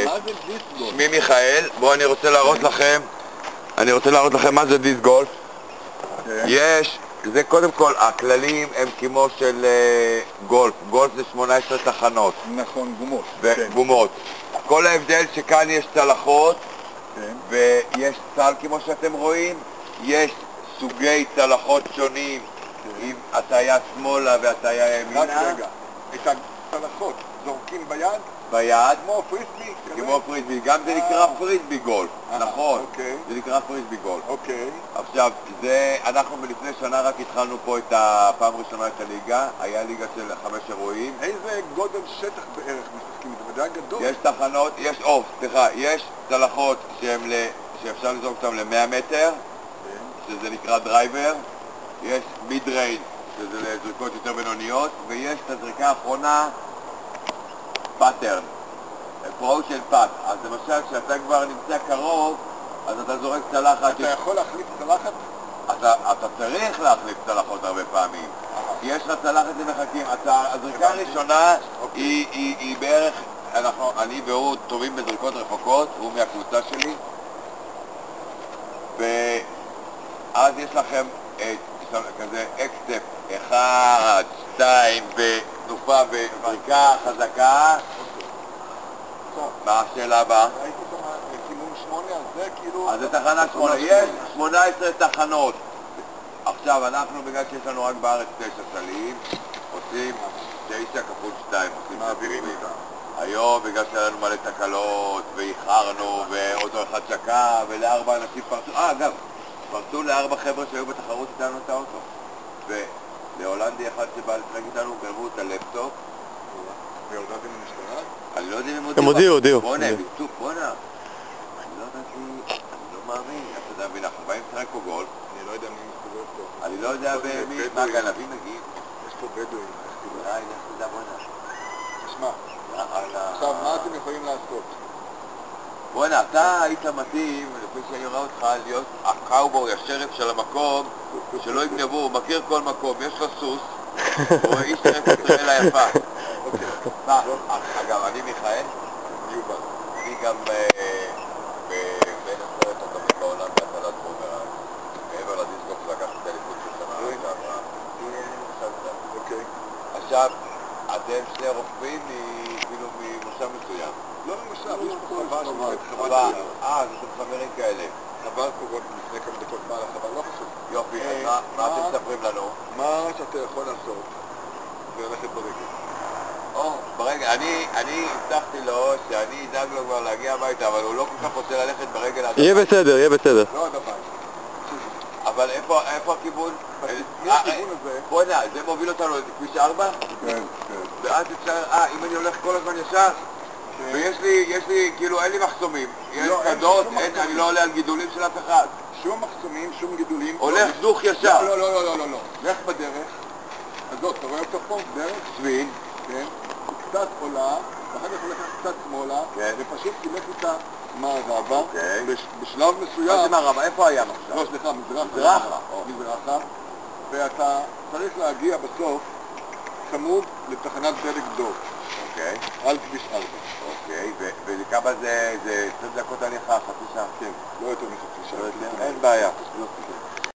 מה זה דיסק גולף? שמי מיכאל, בואו אני רוצה להראות לכם מה זה דיסק גולף. זה קודם כל, הכללים הם כמו של גולף. גולף זה 18 תחנות. נכון, גומות. גומות. כל ההבדל שכאן יש צלחות, ויש צל כמו שאתם רואים, יש סוגי צלחות שונים, עם הטיה שמאלה והטיה ימינה. רק רגע, את הצלחות זורקים ביד? ביד. כמו פריסבי? כמו פריסבי, גם זה נקרא פריסבי גולף, נכון. אוקיי. זה נקרא פריסבי גולף. אוקיי. עכשיו, אנחנו לפני שנה רק התחלנו פה את הפעם הראשונה את הליגה, היה ליגה של 5 אירועים. איזה גודל שטח בערך משחקים? זה ודאי גדול. יש תחנות, יש צלחות שאפשר לזרוק אותם ל-100 מטר, שזה נקרא דרייבר, יש מיד ריינג' שזה לזריקות יותר בינוניות, ויש את הזריקה האחרונה, פאטרן, פרו של פאט. אז למשל, כשאתה כבר נמצא קרוב, אז אתה זורק צלחת. אתה יכול להחליף צלחת? אתה צריך להחליף צלחות הרבה פעמים. יש לך צלחת למחכים. הזריקה הראשונה היא בערך, אני והוא טובים בזריקות רחוקות, הוא מהקבוצה שלי, ואז יש לכם כזה אקסטפ 1, 2 ותנופה וזריקה חזקה. מה השאלה הבאה? ראיתי שם כיוון 8, אז זה כאילו... אז זה תחנה 8, יש 18 תחנות. עכשיו אנחנו, בגלל שיש לנו רק בארץ 9 סלים, עושים 9 כפול 2, עושים מעבירים אותם. היום, בגלל שהיה לנו מלא תקלות, ואיחרנו, ואוטו אחד שקע, ולארבע אנשים פרצו, אגב, פרצו לארבע חבר'ה שהיו בתחרות איתנו את האוטו. ולהולנדי אחד שבא לשחק איתנו, גרבו את הלפטופ. והודעתם במשטרה? אני לא יודע אם הם הודיעו. בואנה, הם ביצעו, בואנה. אני לא ידעתי, אני לא מאמין. אתה יודע, אנחנו באים לשחק פה גולף. אני לא יודע מי מסתובב פה. אני לא יודע מה גנבים נגיד. יש פה בדואים. לך תדע, בואנה. תשמע, עכשיו מה אתם יכולים לעשות? בואנה, אתה היית מתאים, לפני שאני רואה אותך, להיות הקאובוי, השריף של המקום, שלא יגנבו, הוא מכיר כל מקום, יש לו סוס, הוא איש שריף ישראל היפה. אגב, אני מיכאל, אני גם בין 10 הטובים בעולם בהטלת בומרנג, מעבר לדיסקוף שלקחתי את הליכוד של שנה שעברה. עכשיו, אתם שני רופאים כאילו ממושב מסוים. לא ממושב, יש פה חווה שמובאת, חווה, אז אתם חברים כאלה. חווה קורות לפני כמה דקות מעל החווה, לא חשוב. יופי, אז מה אתם מספרים לנו? מה שאתה יכול לעשות זה ללכת ברגל. ברגל, אני הבטחתי לו שאני אדאג לו כבר להגיע הביתה, אבל הוא לא כל כך רוצה ללכת ברגל עד יהיה בסדר. לא עד הבית. אבל איפה הכיוון? הכיוון הזה... בוא'נה, זה מוביל אותנו לכביש 4? כן. ואז אפשר, אם אני הולך כל הזמן ישר, ויש לי, כאילו אין לי מחסומים, יש קדות, אני לא עולה על גידולים של אף אחד. שום מחסומים, שום גידולים. הולך דוך ישר. לא. לך בדרך. הזאת, אתה רואה אותו פה? דרך? שביל. כן. קצת עולה, ואחר כך הולך קצת שמאלה, ופשוט תלך איתה מערבה, בשלב מסוים... מה זה מערבה? איפה הים עכשיו? לא, סליחה, מזרחה, ואתה צריך להגיע בסוף צמוד לתחנת דלק דוב. אוקיי. על כביש 4. אוקיי, וכמה זה 20 דקות הליכה, חצי שעה? כן, לא יותר מחצי שעה. אין בעיה.